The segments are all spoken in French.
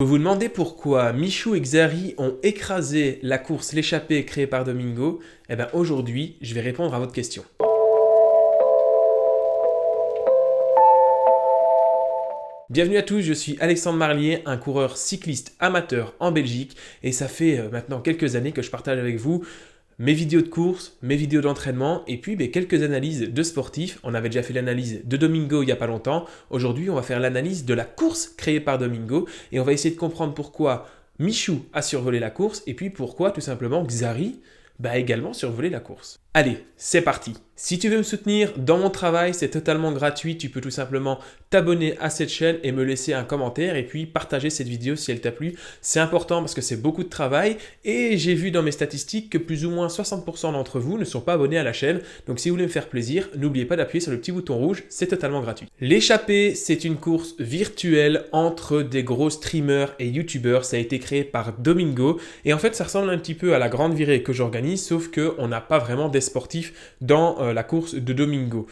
Vous vous demandez pourquoi Michou et Xari ont écrasé la course l'échappée créée par Domingo? Eh bien aujourd'hui, je vais répondre à votre question. Bienvenue à tous, je suis Alexandre Marlier, un coureur cycliste amateur en Belgique et ça fait maintenant quelques années que je partage avec vous mes vidéos de course, mes vidéos d'entraînement et puis quelques analyses de sportifs. On avait déjà fait l'analyse de Domingo il n'y a pas longtemps. Aujourd'hui, on va faire l'analyse de la course créée par Domingo et on va essayer de comprendre pourquoi Michou a survolé la course et puis pourquoi tout simplement Xari a également survolé la course. Allez, c'est parti. Si tu veux me soutenir dans mon travail, c'est totalement gratuit. Tu peux tout simplement t'abonner à cette chaîne et me laisser un commentaire et puis partager cette vidéo si elle t'a plu. C'est important parce que c'est beaucoup de travail et j'ai vu dans mes statistiques que plus ou moins 60% d'entre vous ne sont pas abonnés à la chaîne. Donc si vous voulez me faire plaisir, n'oubliez pas d'appuyer sur le petit bouton rouge, c'est totalement gratuit. L'échappée, c'est une course virtuelle entre des gros streamers et youtubeurs. Ça a été créé par Domingo et en fait ça ressemble un petit peu à la grande virée que j'organise, sauf qu'on n'a pas vraiment des sportifs dans la course de Domingo.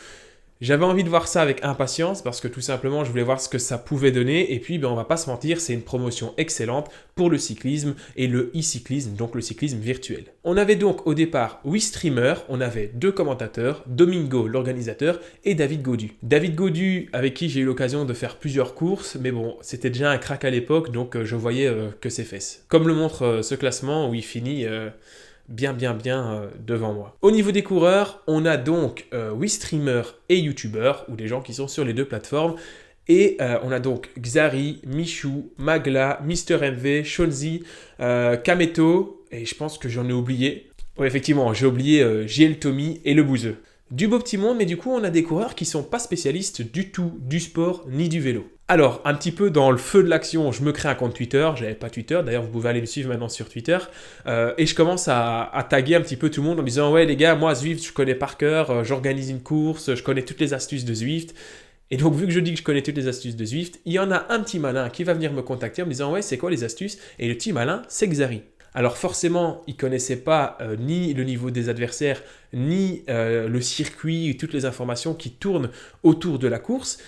J'avais envie de voir ça avec impatience parce que tout simplement je voulais voir ce que ça pouvait donner et puis on va pas se mentir, c'est une promotion excellente pour le cyclisme et le e-cyclisme, donc le cyclisme virtuel. On avait donc au départ 8 streamers, on avait 2 commentateurs, Domingo l'organisateur et David Gaudu. David Gaudu avec qui j'ai eu l'occasion de faire plusieurs courses, mais bon c'était déjà un crack à l'époque donc je voyais que ses fesses. Comme le montre ce classement où il finit bien devant moi. Au niveau des coureurs, on a donc 8 streamers et youtubeurs, ou des gens qui sont sur les deux plateformes, et on a donc Xari, Michou, Magla, Mister MV, Shonzi, Kameto, et je pense que j'en ai oublié. Oui, effectivement, j'ai oublié JL Tommy et le Bouzeux. Du beau petit monde, mais du coup, on a des coureurs qui ne sont pas spécialistes du tout du sport ni du vélo. Alors, un petit peu dans le feu de l'action, je me crée un compte Twitter. J'avais pas Twitter, d'ailleurs, vous pouvez aller me suivre maintenant sur Twitter. Et je commence à taguer un petit peu tout le monde en disant « Ouais, les gars, moi, Zwift, je connais par cœur, j'organise une course, je connais toutes les astuces de Zwift. » Et donc, vu que je dis que je connais toutes les astuces de Zwift, il y en a un petit malin qui va venir me contacter en me disant « Ouais, c'est quoi les astuces ?» Et le petit malin, c'est Xari. Alors forcément, il ne connaissait pas ni le niveau des adversaires, ni le circuit et toutes les informations qui tournent autour de la course,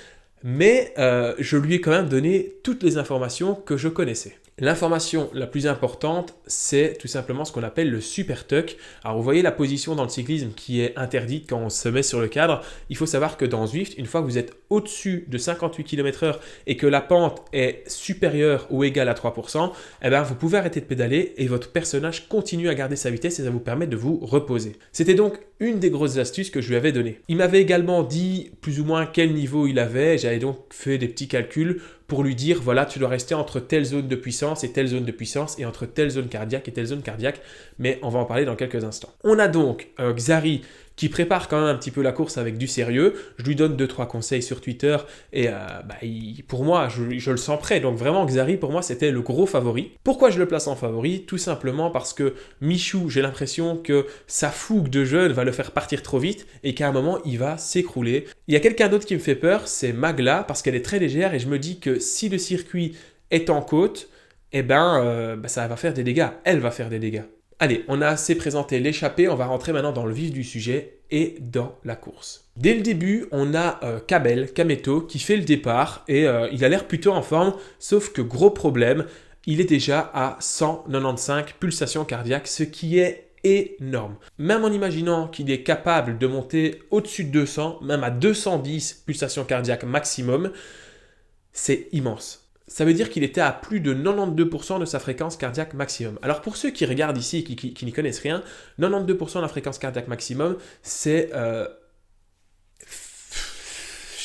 mais je lui ai quand même donné toutes les informations que je connaissais. L'information la plus importante, c'est tout simplement ce qu'on appelle le super tuck. Alors vous voyez la position dans le cyclisme qui est interdite quand on se met sur le cadre. Il faut savoir que dans Zwift, une fois que vous êtes au-dessus de 58 km/h et que la pente est supérieure ou égale à 3%, eh bien vous pouvez arrêter de pédaler et votre personnage continue à garder sa vitesse et ça vous permet de vous reposer. C'était donc une des grosses astuces que je lui avais données. Il m'avait également dit plus ou moins quel niveau il avait. J'avais donc fait des petits calculs pour lui dire, voilà, tu dois rester entre telle zone de puissance et telle zone de puissance et entre telle zone cardiaque et telle zone cardiaque, mais on va en parler dans quelques instants. On a donc Xari qui prépare quand même un petit peu la course avec du sérieux. Je lui donne 2-3 conseils sur Twitter et pour moi, je le sens prêt. Donc vraiment, Xari, pour moi, c'était le gros favori. Pourquoi je le place en favori? Tout simplement parce que Michou, j'ai l'impression que sa fougue de jeune va le faire partir trop vite et qu'à un moment, il va s'écrouler. Il y a quelqu'un d'autre qui me fait peur, c'est Magla, parce qu'elle est très légère et je me dis que si le circuit est en côte, ça va faire des dégâts. Elle va faire des dégâts. Allez, on a assez présenté l'échappée, on va rentrer maintenant dans le vif du sujet et dans la course. Dès le début, on a Kameto, qui fait le départ et il a l'air plutôt en forme, sauf que gros problème, il est déjà à 195 pulsations cardiaques, ce qui est énorme. Même en imaginant qu'il est capable de monter au-dessus de 200, même à 210 pulsations cardiaques maximum, c'est immense. Ça veut dire qu'il était à plus de 92% de sa fréquence cardiaque maximum. Alors pour ceux qui regardent ici et qui n'y connaissent rien, 92% de la fréquence cardiaque maximum, c'est...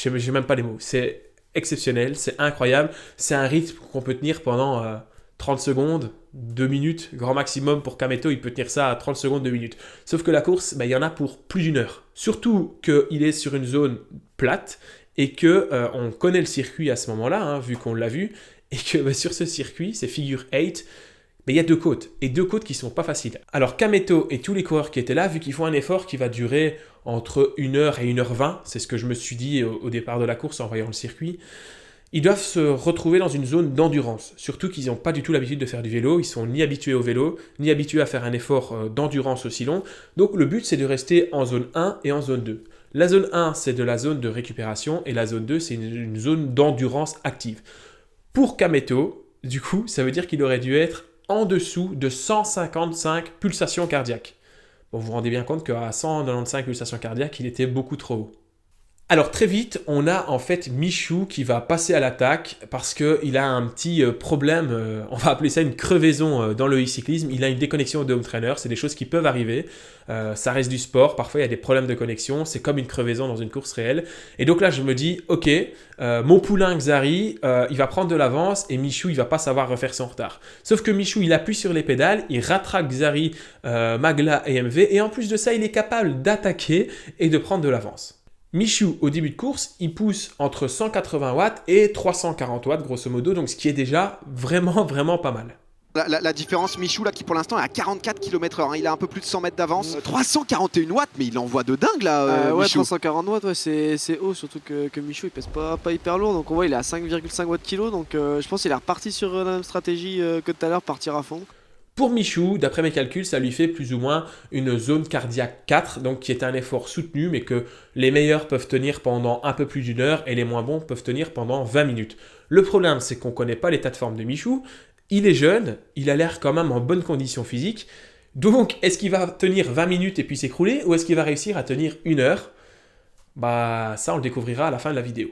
j'ai même pas les mots. C'est exceptionnel, c'est incroyable. C'est un rythme qu'on peut tenir pendant 30 secondes, 2 minutes, grand maximum pour Kameto, il peut tenir ça à 30 secondes, 2 minutes. Sauf que la course, il y en a pour plus d'une heure. Surtout qu'il est sur une zone plate et qu'on connaît le circuit à ce moment-là, vu qu'on l'a vu, et que sur ce circuit, c'est figure 8, il y a 2 côtes, et 2 côtes qui ne sont pas faciles. Alors Kameto et tous les coureurs qui étaient là, vu qu'ils font un effort qui va durer entre 1h et 1h20, c'est ce que je me suis dit au départ de la course en voyant le circuit, ils doivent se retrouver dans une zone d'endurance. Surtout qu'ils n'ont pas du tout l'habitude de faire du vélo, ils sont ni habitués au vélo, ni habitués à faire un effort d'endurance aussi long. Donc le but, c'est de rester en zone 1 et en zone 2. La zone 1, c'est de la zone de récupération et la zone 2, c'est une zone d'endurance active. Pour Kameto, Du coup, ça veut dire qu'il aurait dû être en dessous de 155 pulsations cardiaques. Bon, vous vous rendez bien compte qu'à 195 pulsations cardiaques, il était beaucoup trop haut. Alors très vite, on a en fait Michou qui va passer à l'attaque parce qu'il a un petit problème, on va appeler ça une crevaison dans le e-cyclisme. Il a une déconnexion au home trainer, c'est des choses qui peuvent arriver. Ça reste du sport, parfois il y a des problèmes de connexion, c'est comme une crevaison dans une course réelle. Et donc là je me dis, ok, mon poulain Xari, il va prendre de l'avance et Michou il va pas savoir refaire son retard. Sauf que Michou il appuie sur les pédales, il rattrape Xari, Magla et MV et en plus de ça il est capable d'attaquer et de prendre de l'avance. Michou, au début de course, il pousse entre 180 watts et 340 watts, grosso modo, donc ce qui est déjà vraiment pas mal. La différence, Michou, là, qui pour l'instant est à 44 km/h, hein, il a un peu plus de 100 mètres d'avance. 341 watts, mais il envoie de dingue, là, ouais, Michou. 340 watts, ouais, c'est haut, surtout que Michou, il pèse pas hyper lourd, donc on voit il est à 5,5 watts kilo, donc je pense qu'il est reparti sur la même stratégie que tout à l'heure, partir à fond. Pour Michou, d'après mes calculs, ça lui fait plus ou moins une zone cardiaque 4, donc qui est un effort soutenu, mais que les meilleurs peuvent tenir pendant un peu plus d'une heure et les moins bons peuvent tenir pendant 20 minutes. Le problème, c'est qu'on ne connaît pas l'état de forme de Michou. Il est jeune, il a l'air quand même en bonne condition physique. Donc, est-ce qu'il va tenir 20 minutes et puis s'écrouler, ou est-ce qu'il va réussir à tenir une heure? Bah, ça, on le découvrira à la fin de la vidéo.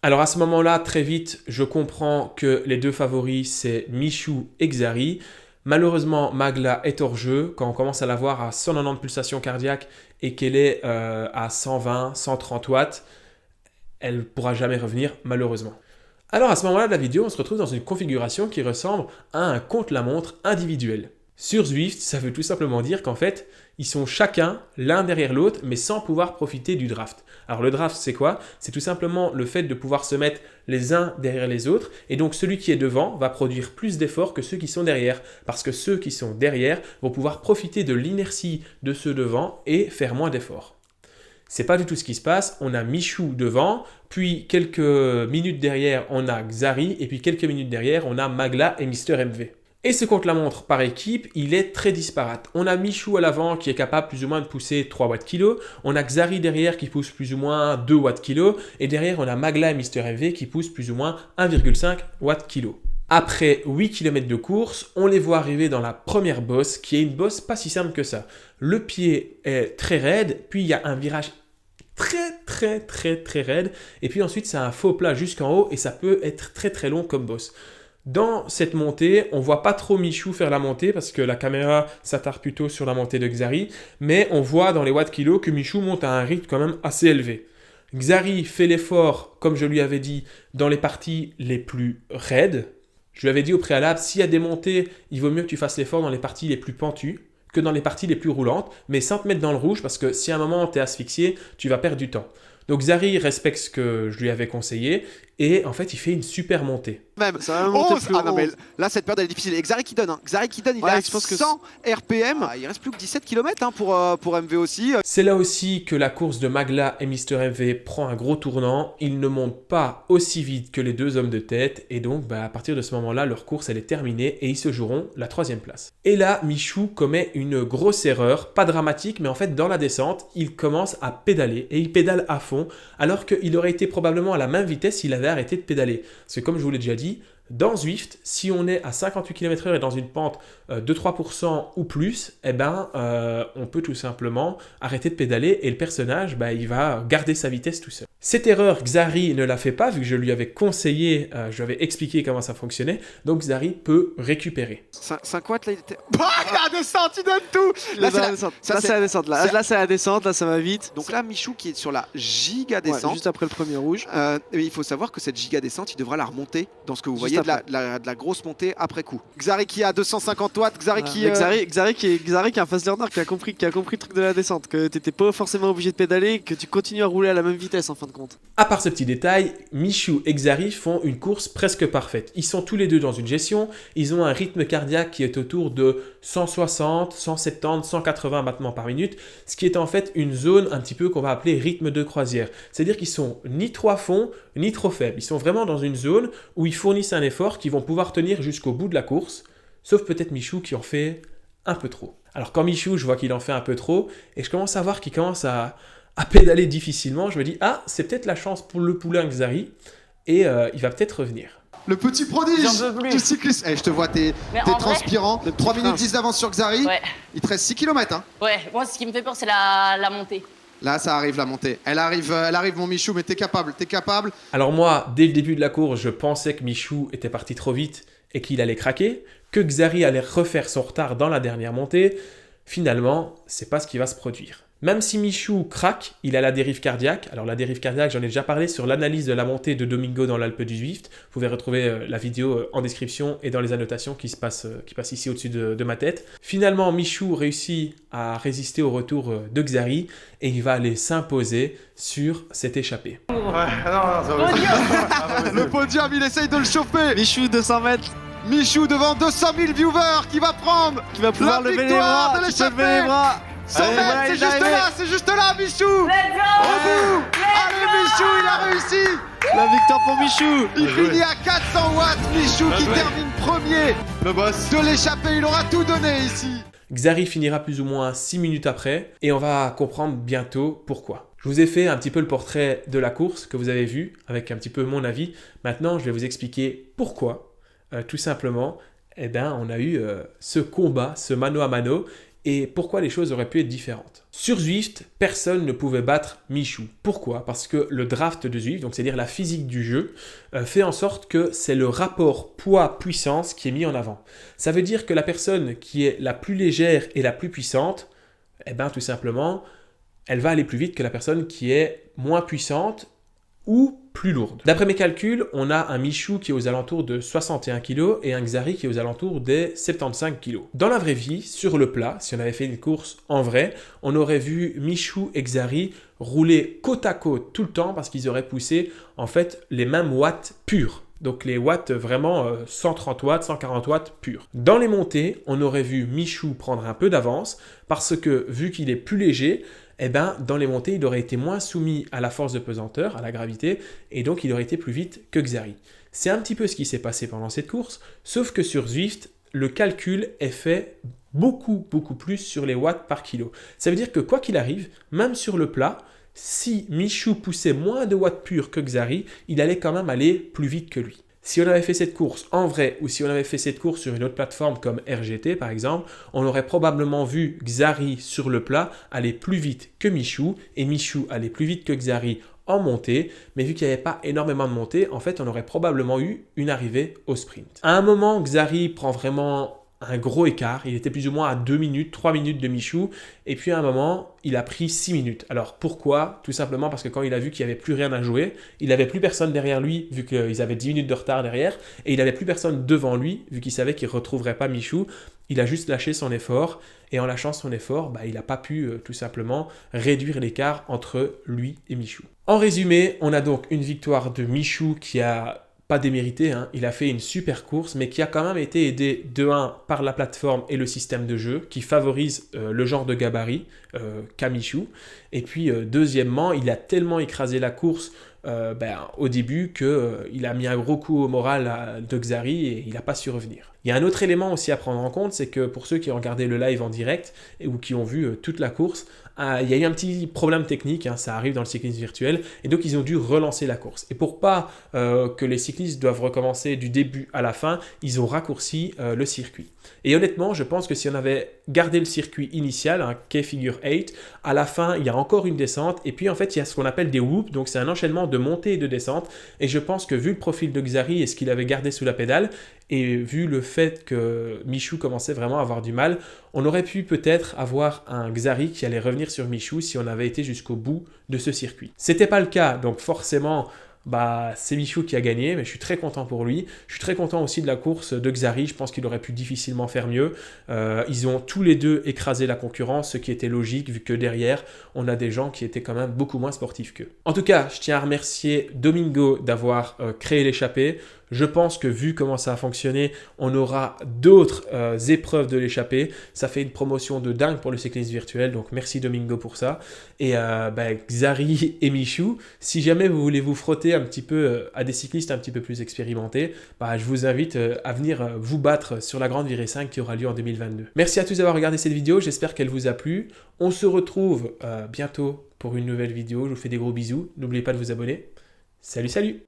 Alors à ce moment-là, très vite, je comprends que les deux favoris, c'est Michou et Xari. Malheureusement, Magla est hors jeu. Quand on commence à la voir à 190 pulsations cardiaques et qu'elle est à 120, 130 watts, elle ne pourra jamais revenir, malheureusement. Alors à ce moment-là de la vidéo, on se retrouve dans une configuration qui ressemble à un contre-la-montre individuel. Sur Zwift, ça veut tout simplement dire qu'en fait, ils sont chacun l'un derrière l'autre, mais sans pouvoir profiter du draft. Alors le draft, c'est quoi? C'est tout simplement le fait de pouvoir se mettre les uns derrière les autres, et donc celui qui est devant va produire plus d'efforts que ceux qui sont derrière, parce que ceux qui sont derrière vont pouvoir profiter de l'inertie de ceux devant et faire moins d'efforts. C'est pas du tout ce qui se passe, on a Michou devant, puis quelques minutes derrière, on a Xari, et puis quelques minutes derrière, on a Magla et Mister MV. Et ce contre-la-montre par équipe, il est très disparate. On a Michou à l'avant qui est capable plus ou moins de pousser 3 watts kilo. On a Xari derrière qui pousse plus ou moins 2 watts kilo. Et derrière, on a Magla et Mister MV qui poussent plus ou moins 1,5 watts kilo. Après 8 km de course, on les voit arriver dans la première bosse, qui est une bosse pas si simple que ça. Le pied est très raide, puis il y a un virage très raide. Et puis ensuite, c'est un faux plat jusqu'en haut et ça peut être très long comme bosse. Dans cette montée, on voit pas trop Michou faire la montée parce que la caméra s'attarde plutôt sur la montée de Xari, mais on voit dans les watts kilos que Michou monte à un rythme quand même assez élevé. Xari fait l'effort, comme je lui avais dit, dans les parties les plus raides. Je lui avais dit au préalable, s'il y a des montées, il vaut mieux que tu fasses l'effort dans les parties les plus pentues que dans les parties les plus roulantes, mais sans te mettre dans le rouge parce que si à un moment tu es asphyxié, tu vas perdre du temps. Donc Xari respecte ce que je lui avais conseillé et en fait il fait une super montée. Même. Ça va monter plus non, mais haut. là cette période elle est difficile. Et Xari qui donne, hein. Xari qui donne, il est à je pense que 100 RPM. Il reste plus que 17 km hein, pour MV aussi. C'est là aussi que la course de Magla et Mister MV prend un gros tournant. Ils ne montent pas aussi vite que les deux hommes de tête et donc à partir de ce moment-là, leur course elle est terminée et ils se joueront la 3e place. Et là, Michou commet une grosse erreur, pas dramatique, mais en fait dans la descente, il commence à pédaler et il pédale à fond alors qu'il aurait été probablement à la même vitesse s'il avait arrêté de pédaler. Parce que comme je vous l'ai déjà dit, dans Zwift, si on est à 58 km/h et dans une pente de 3% ou plus, on peut tout simplement arrêter de pédaler et le personnage, il va garder sa vitesse tout seul. Cette erreur, Xari ne la fait pas vu que je lui avais conseillé, je lui avais expliqué comment ça fonctionnait, donc Xari peut récupérer. 5 watts là il était... la descente, il donne tout. Là c'est la descente, là c'est la descente, là c'est la descente, là ça va vite. Donc là Michou qui est sur la giga descente. Juste après le premier rouge. Il faut savoir que cette giga descente, il devra la remonter dans ce que vous voyez de la grosse montée après coup. Xari qui a 250 watts, Xari qui... Xari qui est un fast learner qui a compris le truc de la descente, que t'étais pas forcément obligé de pédaler, que tu continues à rouler à la même vitesse en fin de compte. À part ce petit détail, Michou et Xari font une course presque parfaite. Ils sont tous les deux dans une gestion, ils ont un rythme cardiaque qui est autour de 160, 170, 180 battements par minute, ce qui est en fait une zone un petit peu qu'on va appeler rythme de croisière. C'est-à-dire qu'ils sont ni trop à fond, ni trop faibles. Ils sont vraiment dans une zone où ils fournissent un effort qu'ils vont pouvoir tenir jusqu'au bout de la course, sauf peut-être Michou qui en fait un peu trop. Alors quand Michou, je vois qu'il en fait un peu trop, et je commence à voir qu'il commence à pédaler difficilement, je me dis, ah, c'est peut-être la chance pour le poulain Xari, et il va peut-être revenir. Le petit prodige J'en peux plus. du cyclisme. Eh, je te vois, t'es transpirant. 3 minutes 10 d'avance sur Xari. Ouais. Il te reste 6 km. Hein. Ouais, moi ce qui me fait peur c'est la montée. Là, ça arrive la montée. Elle arrive mon Michou, mais t'es capable. Alors moi, dès le début de la course, je pensais que Michou était parti trop vite et qu'il allait craquer, que Xari allait refaire son retard dans la dernière montée. Finalement, c'est pas ce qui va se produire. Même si Michou craque, il a la dérive cardiaque. Alors la dérive cardiaque, j'en ai déjà parlé sur l'analyse de la montée de Domingo dans l'Alpe du Zwift. Vous pouvez retrouver la vidéo en description et dans les annotations qui passent ici au-dessus de ma tête. Finalement, Michou réussit à résister au retour de Xari et il va aller s'imposer sur cette échappée. Le podium, il essaye de le chauffer. Michou, 200 mètres. Michou devant 200 000 viewers qui va prendre Tu vas pouvoir la lever les victoire bras. de Tu peux lever les l'échappée. bras. 100 Allez, mètres, voilà, c'est il est juste arrivé. là, Michou. Au bout. Allez, Michou, il a réussi. La victoire pour Michou. Il finit à 400 watts, Michou qui termine premier de l'échappée. Il aura tout donné ici. Xari finira plus ou moins 6 minutes après et on va comprendre bientôt pourquoi. Je vous ai fait un petit peu le portrait de la course que vous avez vu avec un petit peu mon avis. Maintenant, je vais vous expliquer pourquoi. Tout simplement, on a eu ce combat, ce mano à mano et pourquoi les choses auraient pu être différentes. Sur Zwift, personne ne pouvait battre Michou. Pourquoi? Parce que le draft de Zwift, donc c'est-à-dire la physique du jeu, fait en sorte que c'est le rapport poids-puissance qui est mis en avant. Ça veut dire que la personne qui est la plus légère et la plus puissante, tout simplement, elle va aller plus vite que la personne qui est moins puissante ou plus lourde. D'après mes calculs, on a un Michou qui est aux alentours de 61 kg et un Xari qui est aux alentours des 75 kg. Dans la vraie vie, sur le plat, si on avait fait une course en vrai, on aurait vu Michou et Xari rouler côte à côte tout le temps parce qu'ils auraient poussé en fait les mêmes watts purs. Donc les watts vraiment 130 watts, 140 watts purs. Dans les montées, on aurait vu Michou prendre un peu d'avance parce que vu qu'il est plus léger, dans les montées, il aurait été moins soumis à la force de pesanteur, à la gravité, et donc il aurait été plus vite que Xari. C'est un petit peu ce qui s'est passé pendant cette course, sauf que sur Zwift, le calcul est fait beaucoup plus sur les watts par kilo. Ça veut dire que quoi qu'il arrive, même sur le plat, si Michou poussait moins de watts purs que Xari, il allait quand même aller plus vite que lui. Si on avait fait cette course en vrai ou si on avait fait cette course sur une autre plateforme comme RGT par exemple, on aurait probablement vu Xari sur le plat aller plus vite que Michou et Michou aller plus vite que Xari en montée, mais vu qu'il n'y avait pas énormément de montée, en fait on aurait probablement eu une arrivée au sprint. À un moment, Xari prend vraiment un gros écart, il était plus ou moins à 2 minutes, 3 minutes de Michou, et puis à un moment, il a pris 6 minutes. Alors pourquoi? Tout simplement parce que quand il a vu qu'il n'y avait plus rien à jouer, il n'avait plus personne derrière lui, vu qu'ils avaient 10 minutes de retard derrière, et il n'avait plus personne devant lui, vu qu'il savait qu'il ne retrouverait pas Michou, il a juste lâché son effort, et en lâchant son effort, il n'a pas pu tout simplement réduire l'écart entre lui et Michou. En résumé, on a donc une victoire de Michou qui a pas démérité, il a fait une super course, mais qui a quand même été aidé de 1 par la plateforme et le système de jeu, qui favorise le genre de gabarit qu'a Michou. Et puis deuxièmement, il a tellement écrasé la course au début qu'il a mis un gros coup au moral de Xari et il n'a pas su revenir. Il y a un autre élément aussi à prendre en compte, c'est que pour ceux qui ont regardé le live en direct ou qui ont vu toute la course, il y a eu un petit problème technique, ça arrive dans le cyclisme virtuel, et donc ils ont dû relancer la course. Et pour pas que les cyclistes doivent recommencer du début à la fin, ils ont raccourci le circuit. Et honnêtement, je pense que si on avait gardé le circuit initial, K-Figure 8, à la fin, il y a encore une descente, et puis en fait, il y a ce qu'on appelle des whoops, donc c'est un enchaînement de montées et de descentes, et je pense que vu le profil de Xari et ce qu'il avait gardé sous la pédale, et vu le fait que Michou commençait vraiment à avoir du mal, on aurait pu peut-être avoir un Xari qui allait revenir sur Michou si on avait été jusqu'au bout de ce circuit. C'était pas le cas, donc forcément, c'est Michou qui a gagné, mais je suis très content pour lui. Je suis très content aussi de la course de Xari, je pense qu'il aurait pu difficilement faire mieux. Ils ont tous les deux écrasé la concurrence, ce qui était logique, vu que derrière, on a des gens qui étaient quand même beaucoup moins sportifs qu'eux. En tout cas, je tiens à remercier Domingo d'avoir créé l'échappée. Je pense que vu comment ça a fonctionné, on aura d'autres épreuves de l'échappée. Ça fait une promotion de dingue pour le cyclisme virtuel, donc merci Domingo pour ça. Et Xari et Michou, si jamais vous voulez vous frotter un petit peu à des cyclistes un petit peu plus expérimentés, je vous invite à venir vous battre sur la Grande Virée 5 qui aura lieu en 2022. Merci à tous d'avoir regardé cette vidéo, j'espère qu'elle vous a plu. On se retrouve bientôt pour une nouvelle vidéo. Je vous fais des gros bisous. N'oubliez pas de vous abonner. Salut, salut!